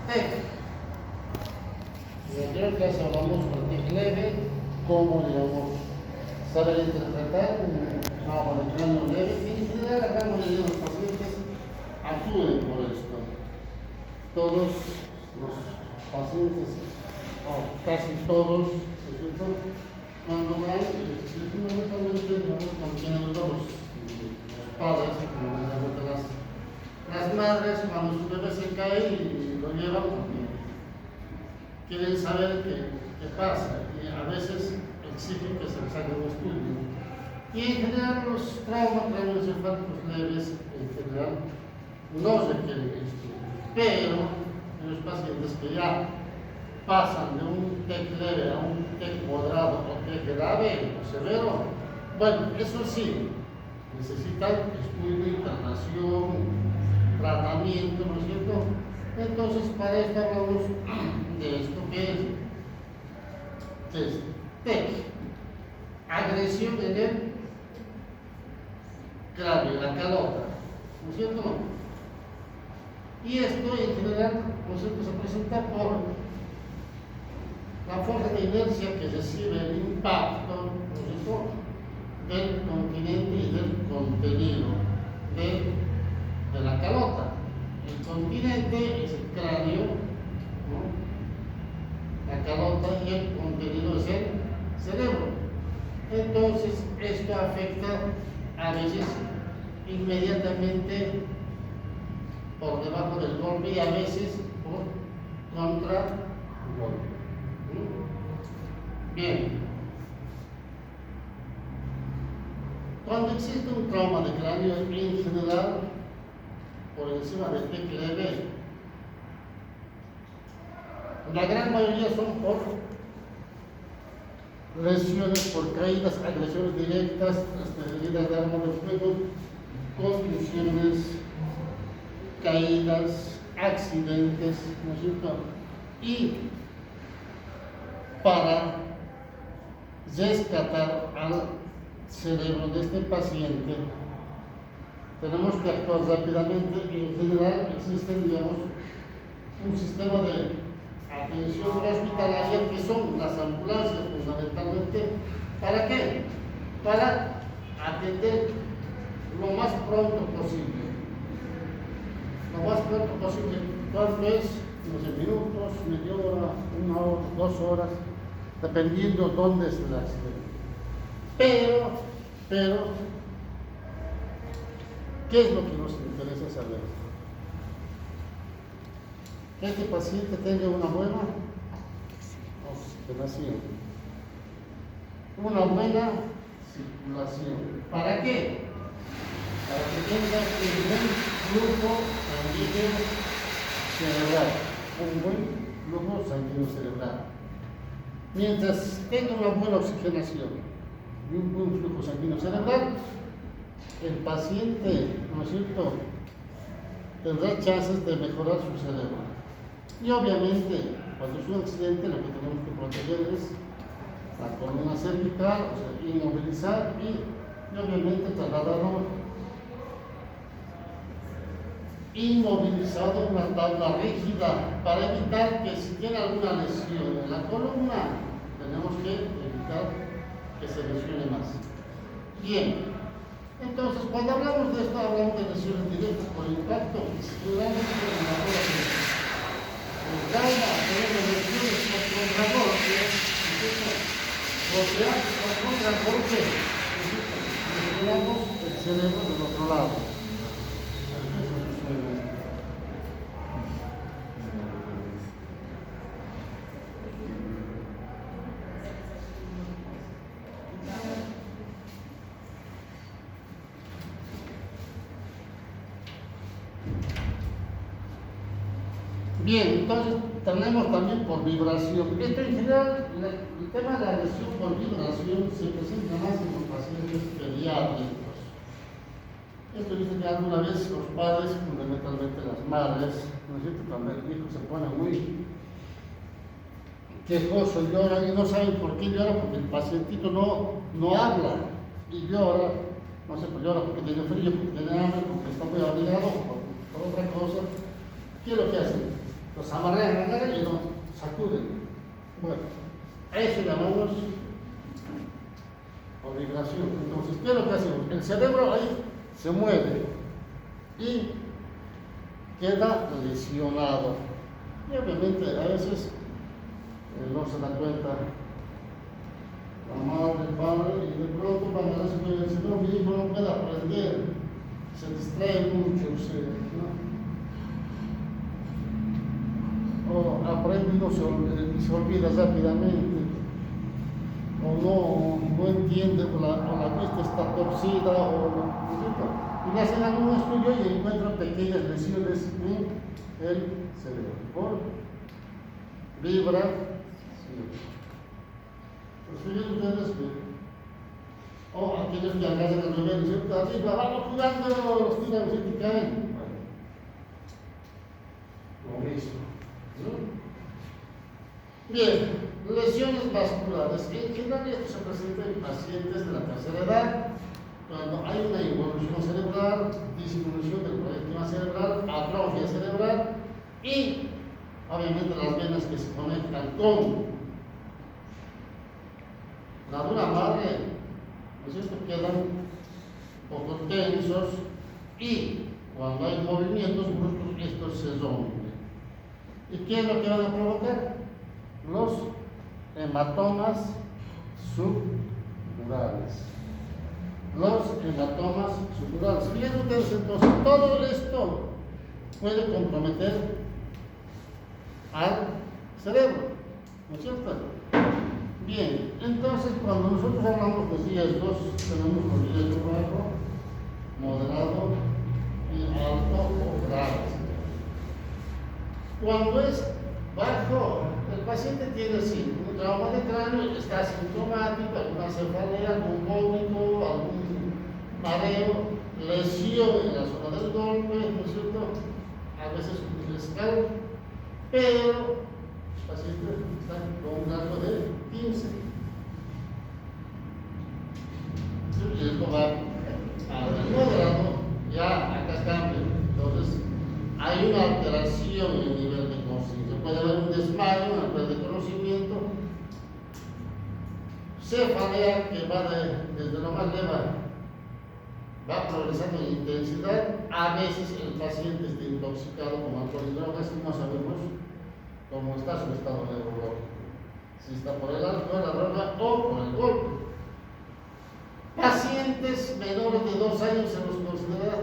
TEC. En la anterior clase hablamos sobre TEC leve, cómo, digamos, saber interpretar un trauma de cráneo leve, y en general la gran mayoría de los pacientes acuden por esto. Todos los pacientes, o casi todos, cuando van, fundamentalmente, digamos, cuando tienen los padres, las madres, cuando su bebé se cae y lo llevan porque quieren saber qué pasa, y a veces exigen que se les haga un estudio. Y en general los traumas craneoencefálicos leves en general no requieren estudio, pero en los pacientes que ya pasan de un TEC leve a un TEC moderado o TEC grave o severo, bueno, eso sí, necesitan estudio, internación, tratamiento, ¿no es cierto? Entonces, para esto hablamos de esto que es TEC, agresión en el cráneo, la calota, ¿no es cierto? Y esto en general, ¿no es cierto?, se presenta por la fuerza de inercia que recibe el impacto, ¿no es cierto?, del continente y del contenido de la calota. El continente es el cráneo, ¿no?, la calota, y el contenido es el cerebro. Entonces, esto afecta a veces inmediatamente por debajo del golpe y a veces por contra golpe. Bien. Cuando existe un trauma de cráneo, en general, por encima del TEC leve, la gran mayoría son por lesiones, por caídas, agresiones directas, heridas de arma de fuego, contusiones, caídas, accidentes, ¿no es cierto? Y para rescatar al cerebro de este paciente, tenemos que actuar rápidamente. En general existe, digamos, un sistema de atención hospitalaria que son las ambulancias fundamentalmente. ¿Para qué? Para atender lo más pronto posible. Lo más pronto posible, tal vez, no sé, minutos, media hora, 1 hora, 2 horas, dependiendo dónde es el accidente. Pero, ¿qué es lo que nos interesa saber? Que este paciente tenga una buena oxigenación, una buena circulación. ¿Para qué? Para que tenga un buen flujo sanguíneo cerebral, un buen flujo sanguíneo cerebral. Mientras tenga una buena oxigenación y un buen flujo sanguíneo cerebral, el paciente, ¿no es cierto?, tendrá chances de mejorar su cerebro. Y obviamente, cuando es un accidente, lo que tenemos que proteger es la columna cervical, o sea, inmovilizar y obviamente trasladarlo inmovilizado en una tabla rígida para evitar que si tiene alguna lesión en la columna, tenemos que evitar que se lesione más. Bien, entonces cuando hablamos de esto, hablamos de lesiones directas por impacto, y seguramente en la hora de calma, tenemos lesiones por contragolpe, golpear por contragolpe, lesionamos el cerebro del otro lado. Bien, entonces tenemos también por vibración. Esto en general, el tema de la lesión por vibración se presenta más en los pacientes pediátricos. Esto dice que alguna vez los padres, fundamentalmente las madres, ¿no es cierto?, cuando el hijo se pone muy quejoso, llora y no saben por qué llora, porque el pacientito no habla y llora, no sé, pues llora porque tiene frío, porque tiene hambre, porque está muy abrigado, por otra cosa. ¿Qué es lo que hacen? los amarran y los sacuden. Bueno, a eso llamamos o vibración. Entonces, ¿qué es lo que hacemos? El cerebro ahí se mueve y queda lesionado. Y obviamente a veces no se da cuenta la madre, el padre, y de pronto van a decir, no, mi hijo no puede aprender, se distrae mucho, ¿no? O aprende y se olvida rápidamente, o no entiende, o la vista está torcida, y le hacen algún estudio y encuentran pequeñas lesiones en el cerebro. Por vibra, fíjense ustedes que, o aquellos que agarran el bebé, ¿cierto? Arriba, vamos jugando, los tiran, ¿cierto? Y caen. Bueno, lo mismo. ¿No? Bien, lesiones vasculares. En general, esto se presenta en pacientes de la tercera edad, cuando hay una involución cerebral, disminución del parénquima cerebral, atrofia cerebral y, obviamente, las venas que se conectan con la dura madre, ¿no es cierto?, quedan un poco tensos y cuando hay movimientos bruscos estos se rompen. ¿Y qué es lo que van a provocar? Los hematomas subdurales. Los hematomas subdurales. Fíjense ustedes, entonces, todo esto puede comprometer al cerebro, ¿no es cierto? Bien, entonces cuando nosotros hablamos de riesgos, tenemos los riesgos bajo, moderado y alto o grave. Cuando es bajo, el paciente tiene sí, un trauma de cráneo, está asintomático, alguna cefalea, algún vómito, algún mareo, lesión en la zona del golpe, ¿no es cierto? A veces un escalpo, pero el paciente está con un rango de 15. El riesgo va al moderado, ya acá cambia. Entonces, hay una alteración en el nivel de conciencia. Puede haber un desmayo, una pérdida de conocimiento, cefalea que va desde lo más leve, va progresando en intensidad. A veces el paciente está intoxicado con alcohol y drogas y no sabemos cómo está su estado neurológico, si está por el alcohol, la droga o por el golpe. Pacientes menores de 2 años se los considera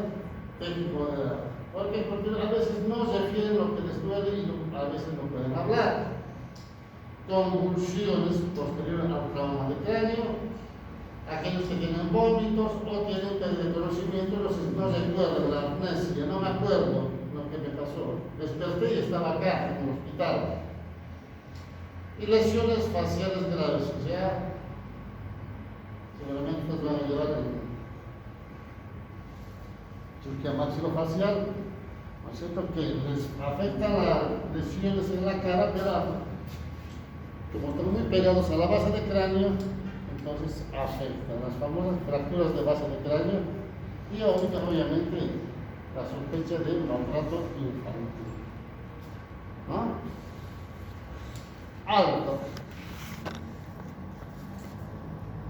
técnico moderado. ¿Por qué? Porque a veces no refieren lo que les duele y a veces no pueden hablar. Convulsiones posteriores al trauma de cráneo, aquellos que tienen vómitos o tienen pérdida de conocimiento, no recuerdo la amnesia, no me acuerdo lo que me pasó. Desperté y estaba acá en el hospital. Y lesiones faciales graves, o sea, seguramente nos van a llevar en cirugía maxilofacial, ¿no es cierto?, que les afecta las lesiones en la cara, pero como están muy pegados a la base de cráneo, entonces afectan las famosas fracturas de base de cráneo y obviamente la sospecha de maltrato infantil. ¿No? Alto.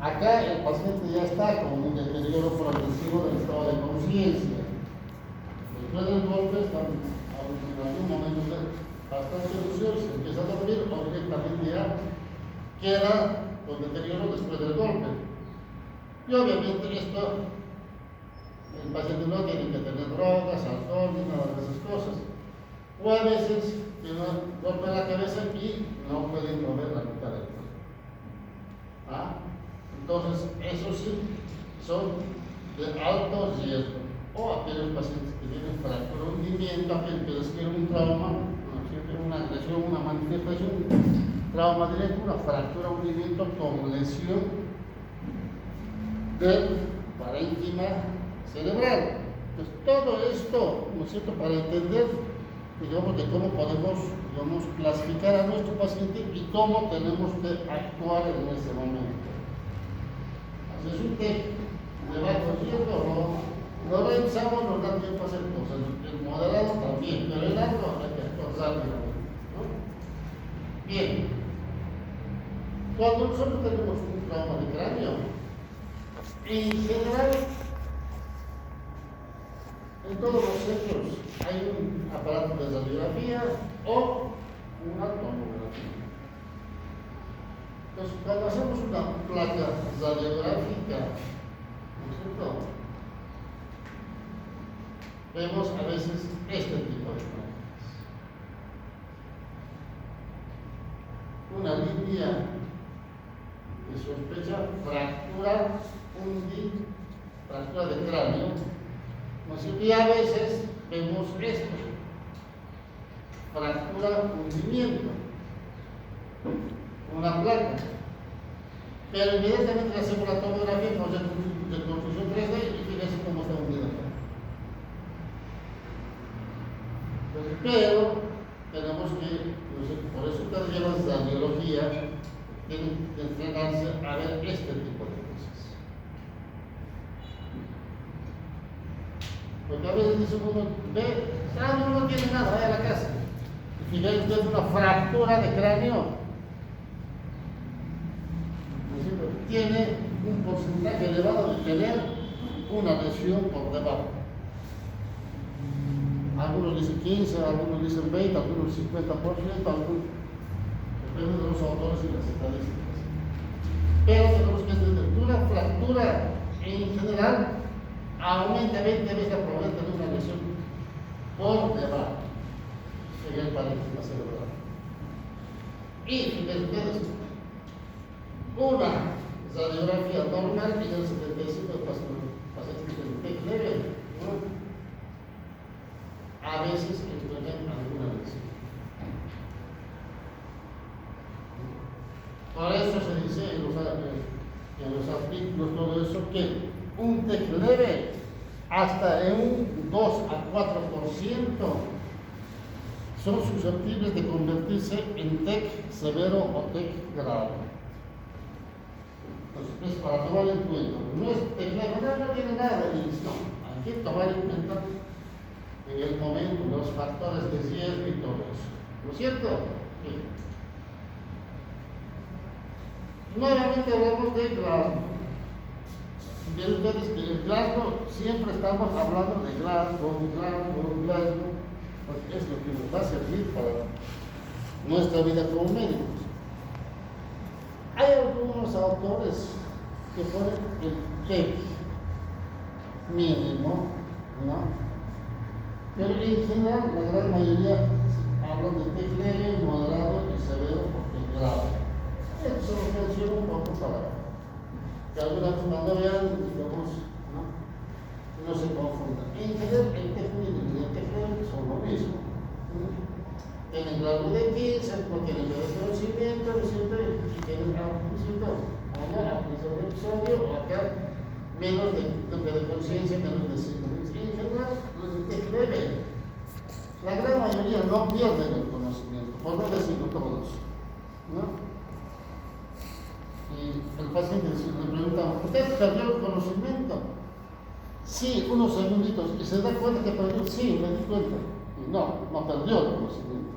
Acá el paciente ya está con un deterioro progresivo del estado de conciencia. Después del golpe están en algún momento bastante lucidos, se empieza a dormir o directamente ya queda con deterioro después del golpe. Y obviamente esto, el paciente no tiene que tener drogas, alcohol, ni nada de esas cosas. O a veces tiene un golpe en la cabeza y no pueden mover la mitad del cuerpo. ¿Ah? Entonces, eso sí, son de alto riesgo. O aquellos pacientes que tienen fractura o hundimiento, aquel que describe un trauma, una agresión, una manifestación, trauma directo, una fractura o hundimiento con lesión del parénquima cerebral. Entonces, todo esto, ¿no es cierto?, para entender, digamos, de cómo podemos, digamos, clasificar a nuestro paciente y cómo tenemos que actuar en ese momento. Así es un té de bajo riesgo, no revisamos, nos da tiempo a hacer cosas. El moderado también, pero el alto hay que actuar rápido. ¿no? Bien, cuando nosotros tenemos un trauma de cráneo, en general, en todos los centros hay un aparato de radiografía o una tomografía. Entonces, cuando hacemos una placa radiográfica, ¿no es cierto?, vemos a veces este tipo de placas. Una línea que sospecha fractura fractura de cráneo, ¿no es cierto? Y a veces vemos esto, fractura hundimiento, una placa. Pero inmediatamente hacemos la tomografía de construcción 3D y fíjense cómo está hundida. Pero tenemos que, por eso que llevan radiología, tienen que entrenarse a ver este tipo de cosas. Porque a veces dice uno, no tiene nada, vaya a la casa. Y fíjate usted una fractura de cráneo, tiene un porcentaje elevado de tener una lesión por debajo. Algunos dicen 15, algunos dicen 20, algunos 50%, algunos, depende de los autores y las estadísticas. Pero tenemos que entender que una fractura en general aumenta 20 veces la probabilidad de una lesión por debajo, sería el paréntesis cerebral. Y fíjense ustedes, una radiografía normal y el 75% de pacientes que tienen leve, ¿no?, a veces entregan alguna lesión. Por eso se dice en los artículos todo eso que un TEC leve hasta en un 2 a 4% son susceptibles de convertirse en TEC severo o TEC grave. Entonces, para tomar en cuenta, no es TEC leve, no tiene nada de lesión. Hay que tomar en cuenta en el momento los factores de riesgo y todo eso. ¿No es cierto? Sí. Nuevamente hablamos de Glasgow. Ven ustedes que en Glasgow siempre estamos hablando de Glasgow, porque es lo que nos va a servir para nuestra vida como médicos. Hay algunos autores que ponen el TEC mínimo, ¿no? Pero en general, la gran mayoría hablan de TEC leve, moderado y severo porque grave. Eso lo menciono un poco para que algunas cuando vean, digamos, no se confundan. En general, el TEC mínimo y el TEC leve son lo mismo. Tienen grado de 15, no tienen grado de conocimiento, ¿no es cierto? Y tienen autismo, o no, autismo de episodio, o acá menos de conciencia, menos de 5 minutos. En general, los de TEC leve, la gran mayoría no pierden el conocimiento, por no decirlo todos, ¿no? Y el paciente le preguntamos, ¿usted perdió el conocimiento? Sí, unos segunditos, y se da cuenta que perdió, sí, me di cuenta. Y no perdió el conocimiento.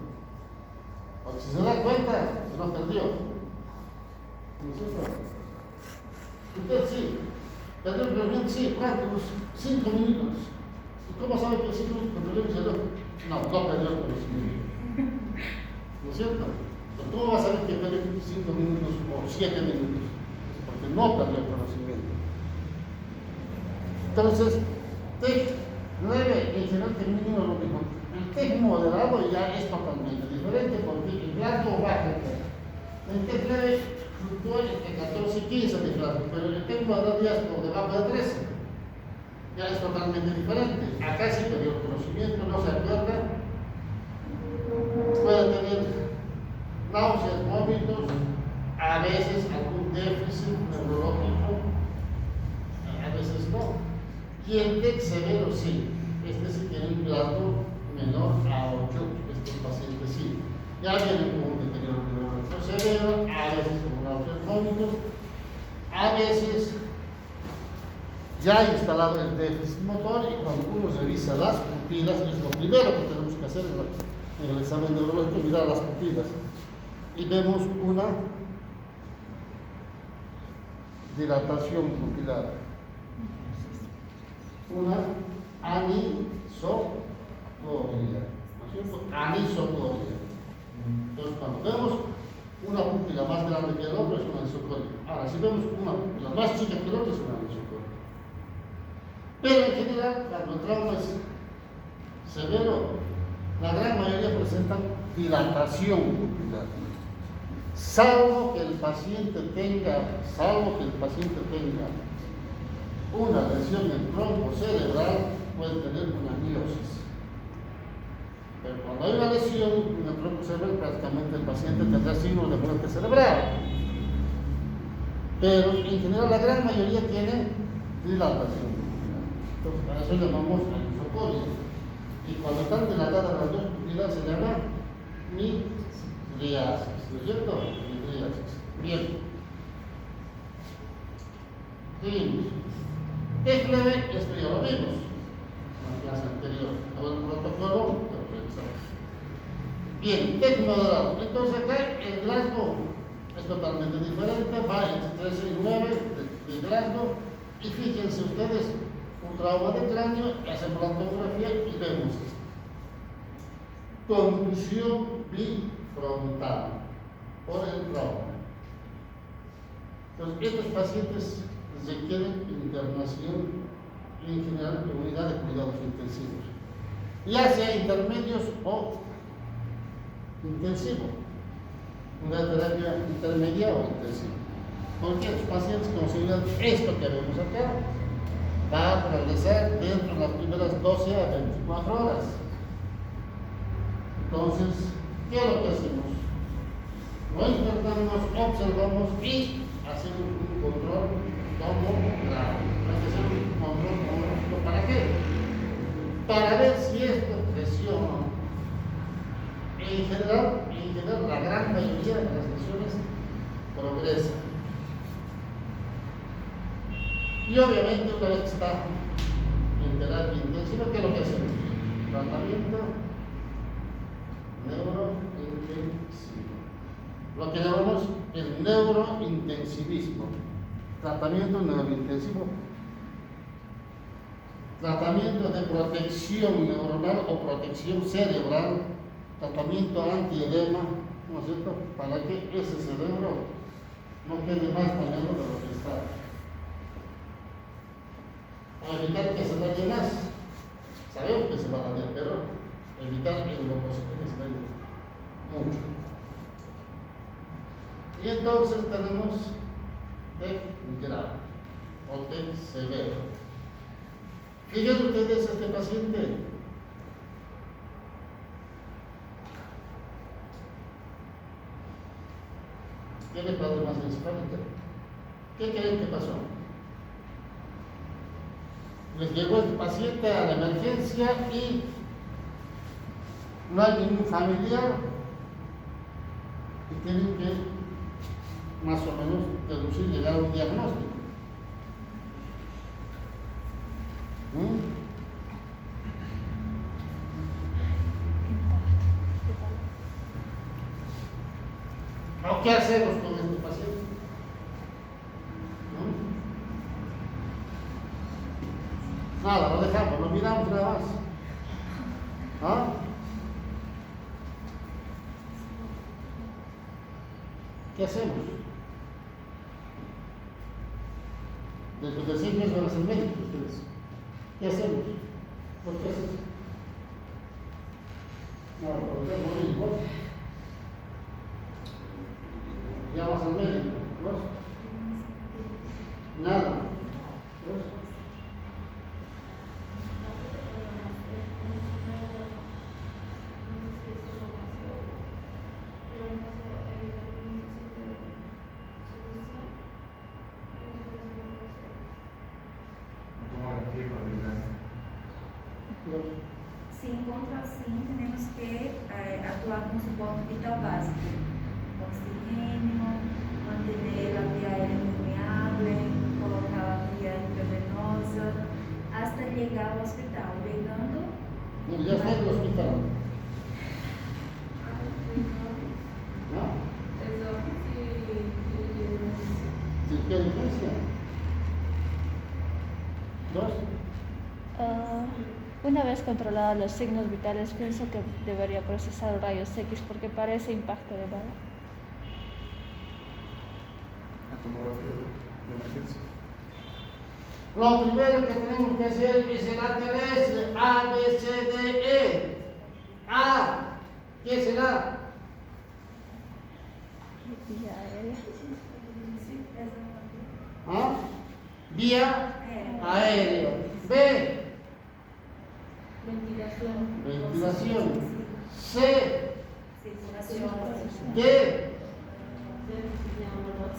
Porque si se da cuenta, no perdió. ¿No es cierto? Usted sí, perdió el conocimiento, sí, ¿cuántos? 5 minutos. ¿Y cómo sabe que 5 minutos perdió el cerebro? No perdió el conocimiento. ¿No es cierto? Pero ¿cómo va a saber que perdió 5 minutos o 7 minutos? Porque no perdió el conocimiento. Entonces, TEC 9 en general termina lo mismo. El TEC moderado ya es totalmente diferente porque el Glasgow baja. El TEC 9 fluctúa entre 14 y 15 de Glasgow, pero el TEC moderado ya es por debajo de 13. Ya es totalmente diferente. Acá sí perdió el conocimiento, no se acuerda. Puede tener náuseas, vómitos, a veces algún déficit neurológico, a veces no. Y el TEC severo sí, este sí tiene un Glasgow menor a 8, este paciente sí. Ya viene con un deterioro neurológico severo, a veces con náuseas, vómitos, a veces ya ha instalado el déficit motor y cuando uno revisa las pupilas, es lo primero que tenemos que hacer, en el examen neurológico, mirar las pupilas y vemos una dilatación pupilar, una anisocoria, ¿no es cierto? Anisocoria. Entonces, cuando vemos una pupila más grande que el otro, es una anisocoria. Ahora, si vemos una pupila más chica que el otro, es una anisocoria. Pero en general, cuando el trauma es severo, la gran mayoría presentan dilatación pupilar. Salvo que el paciente tenga una lesión en el tronco cerebral, puede tener una miosis. Pero cuando hay una lesión en el tronco cerebral, prácticamente el paciente tendrá signos de muerte cerebral. Pero en general la gran mayoría tiene dilatación. Entonces, a eso llamamos anisocoria. Y cuando están dilatadas las dos pupilas se llama midriasis, ¿no es cierto? Midriasis. Bien. Seguimos. Tecleve, esto ya lo vimos en la clase anterior. Ahora el protocolo lo revisamos. Bien, tecnodrado. Entonces acá el Glasgow es totalmente diferente, va entre 13 y 9 de Glasgow. Y fíjense ustedes, un trauma de cráneo, hacemos la tomografía y vemos esto. Contusión bifrontal por el trauma. Entonces, estos pacientes requieren internación en general en unidad de cuidados intensivos, ya sea intermedios o intensivos, una terapia intermedia o intensiva. Porque los pacientes consideran esto que vemos acá va a realizar dentro de las primeras 12 a 24 horas. Entonces, ¿qué es lo que hacemos? Lo intentamos, observamos y hacemos un control tomográfico. Hay que hacer un control tomográfico, ¿para qué? Para ver si esto presiona. En general, la gran mayoría de las lesiones progresan. Y obviamente, una vez que está en terapia intensiva, ¿qué es lo que hacemos? Tratamiento neurointensivo. Lo que llamamos el neurointensivismo. Tratamiento neurointensivo. Tratamiento de protección neuronal o protección cerebral. Tratamiento antiedema, ¿no es cierto? Para que ese cerebro no quede más dañado de lo que está. Para evitar que se dañe más. Sabemos que se va a dañar, pero evitar en lo posible que se dañe mucho. Y entonces tenemos TEC grave o TEC severo. Fíjense ustedes este paciente. Tiene problemas encefálicos. ¿Qué creen que pasó? Les llegó el paciente a la emergencia y no hay ningún familiar y tienen que más o menos deducir, llegar a un diagnóstico. ¿Qué hacemos con este paciente? Nada, lo dejamos, lo miramos nada más. ¿Ah? ¿Qué hacemos? Desde los 6 meses van a ser médicos ustedes. ¿Qué hacemos? ¿Por qué hacemos? No, porque es muy importante. Ya vas al médico, ¿no? Nada. ¿No? Se encontra assim, temos que atuar com suporte vital básico. Oxigênio, manter a via aérea permeável, colocar a via intravenosa, hasta chegar ao hospital, pegando. Ya está en el hospital. ¿Qué diferencia? ¿Dos? Una vez controlados los signos vitales, pienso que debería procesar rayos X porque parece impacto de bala. La tomografía de emergencia. Lo primero que tenemos que hacer es el ATLS, A, B, C, D, E. A, ¿qué será? Vía aérea. Sí, eso. ¿Ah? Vía aérea. B, ventilación. C, Circulación. D,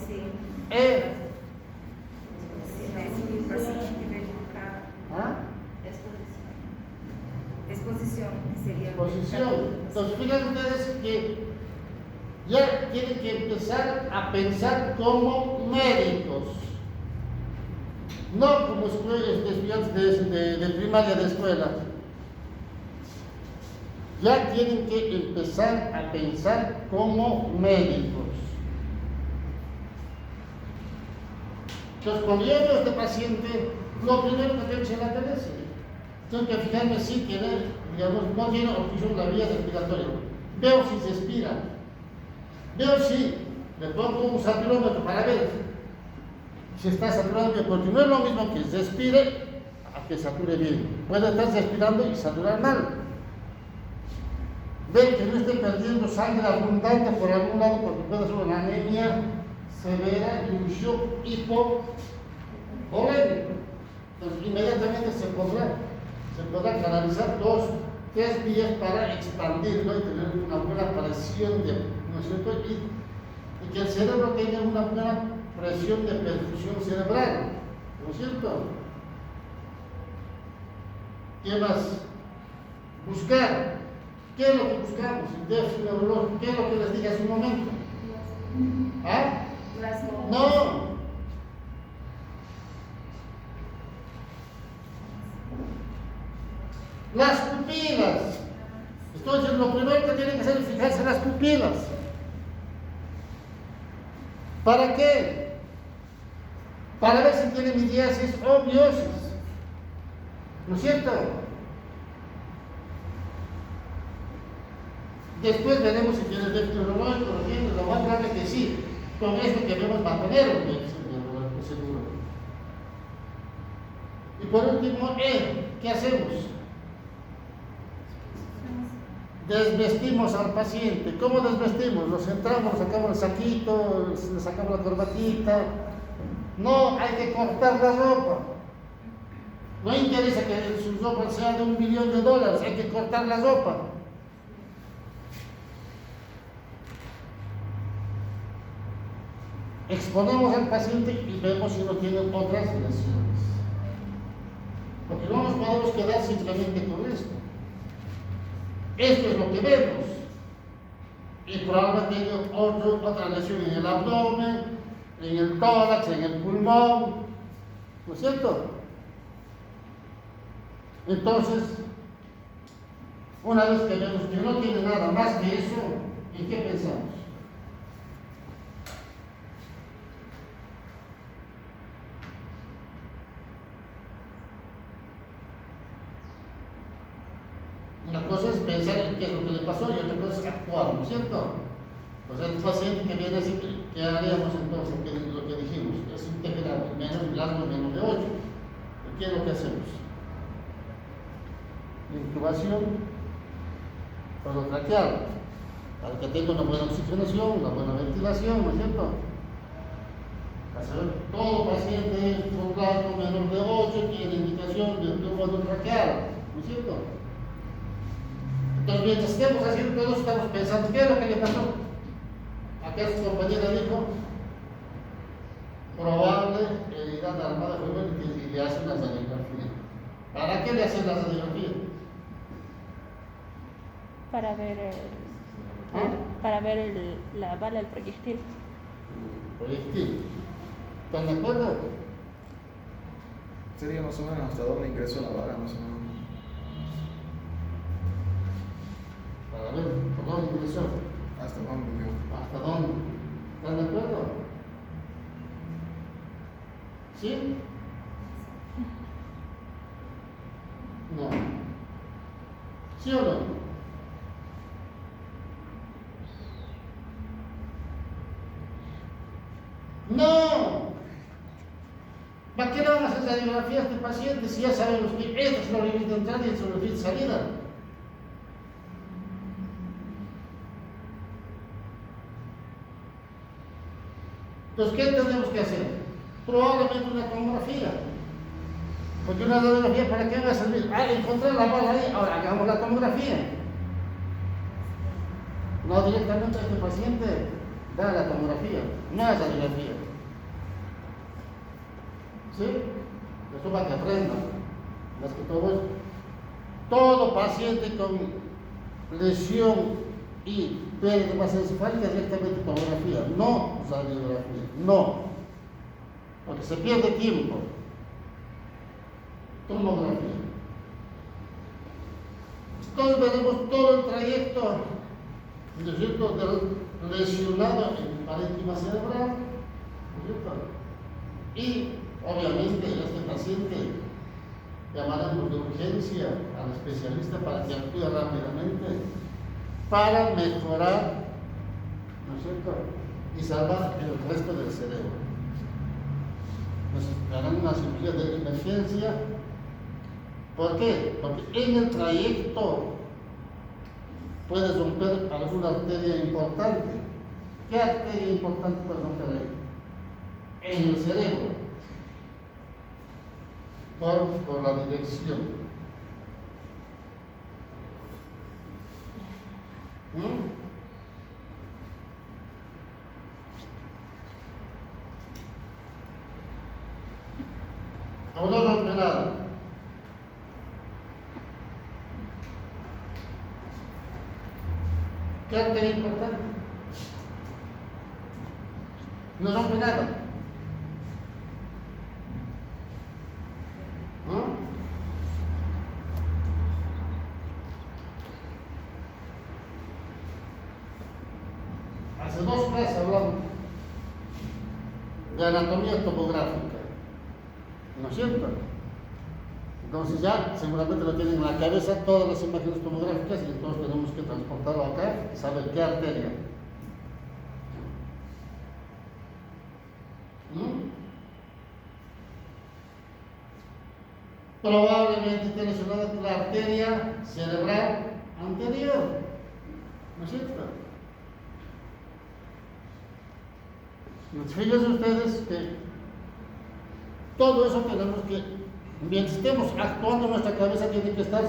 Sí. E. Sí, recibir paciente, verificar. ¿Ah? Exposición, que sería. Posición. Entonces, fíjense ustedes que ya tienen que empezar a pensar como médicos, no como estudiantes de primaria de escuela. Ya tienen que empezar a pensar como médicos. Entonces, cuando yo veo a este paciente, lo primero que tengo que hacer la TLS. Tengo que fijarme si tiene, digamos, no tiene obstrucción de la vía respiratoria. Veo si se expira. Veo si le pongo un saturómetro para ver si está saturado bien, porque no es lo mismo que se expire a que sature bien. Puede estarse expirando y saturar mal. Ver que no esté perdiendo sangre abundante por algún lado, porque puede ser una anemia severa y un shock hipovolémico. Entonces, inmediatamente se podrá canalizar tres vías para expandirlo y tener una buena presión ¿no es cierto? Y que el cerebro tenga una buena presión de perfusión cerebral, ¿no es cierto? ¿Qué más? Buscar. ¿Qué es lo que buscamos? El déficit neurológico. ¿Qué es lo que les dije hace un momento? ¿Ah? No. Las pupilas. Entonces, lo primero que tienen que hacer es fijarse en las pupilas. ¿Para qué? Para ver si tiene mitiasis o biosis. ¿No es cierto? Después veremos si tiene déficit neurológico, lo tiene, lo más grave que sí. Con esto queremos mantener un déficit neurológico seguro. Y por último, ¿qué hacemos? Desvestimos al paciente. ¿Cómo desvestimos? Lo centramos, le sacamos el saquito, le sacamos la corbatita. No, hay que cortar la ropa. No interesa que su ropa sea de $1 millón, hay que cortar la ropa. Exponemos al paciente y vemos si no tiene otras lesiones. Porque no nos podemos quedar simplemente con esto. Esto es lo que vemos. Y probablemente tiene otra lesión en el abdomen, en el tórax, en el pulmón. ¿No es cierto? Entonces, una vez que vemos que no tiene nada más que eso, ¿en qué pensamos? Una cosa es pensar en qué es lo que le pasó y otra cosa es actuar, ¿no es cierto? Pues el paciente que viene así, ¿qué haríamos entonces? Lo que dijimos, es integral, menos largo, menos de 8. ¿Qué es lo que hacemos? Intubación orotraqueal, para que tenga una buena oxigenación, una buena ventilación, ¿no es cierto? Todo paciente con largo menor de 8 tiene indicación de tubo orotraqueal, ¿no es cierto? Entonces, mientras estemos haciendo todo, estamos pensando, ¿qué es lo que le pasó? Acá su compañera dijo, probable herida de arma de fuego y le hacen la radiografía. ¿Para qué le hacen la radiografía? Para ver la bala, el proyectil. Proyectil. ¿Están de acuerdo? Sería más o menos hasta dónde ingresó la bala, más o menos. Para ver por dónde ingresó. Hasta dónde, digo. ¿Hasta dónde? ¿Están de acuerdo? ¿Sí? No. ¿Sí o no? No. ¿Para qué le van a hacer radiografía a este paciente si ya sabemos que esta es la origen de entrada y esta es la origen de salida? Entonces, ¿qué tenemos que hacer? Probablemente una tomografía. Porque una radiografía, ¿para qué va a servir? Ah, encontré la bala ahí, ahora hagamos la tomografía. No directamente a este paciente da la tomografía, no es radiografía. ¿Sí? Eso para que aprendan. Más que todo paciente con lesión y pérdida de masa encefálica directamente tomografía, no radiografía, no. Porque se pierde tiempo. Tomografía. Entonces veremos todo el trayecto, ¿no es cierto?, del lesionado en parénquima cerebral, ¿no es cierto? Y obviamente este paciente llamaremos de urgencia al especialista para que actúe rápidamente para mejorar, ¿no es cierto?, y salvar el resto del cerebro. Entonces harán una cirugía de emergencia. ¿Por qué? Porque en el trayecto puedes romper alguna arteria importante. ¿Qué arteria importante puedes romper ahí? En el cerebro. Por la dirección. ¿O no rompe nada? ¿Qué arteria importante? No rompe nada. Hace 2 clases hablamos de anatomía topográfica, ¿no es cierto? Entonces ya seguramente lo tienen en la cabeza todas las imágenes tomográficas y entonces tenemos que transportarlo acá y saber qué arteria. Probablemente esté lesionada la arteria cerebral anterior, ¿no es cierto? Fíjense ustedes que todo eso tenemos que, mientras estemos actuando, nuestra cabeza tiene que estar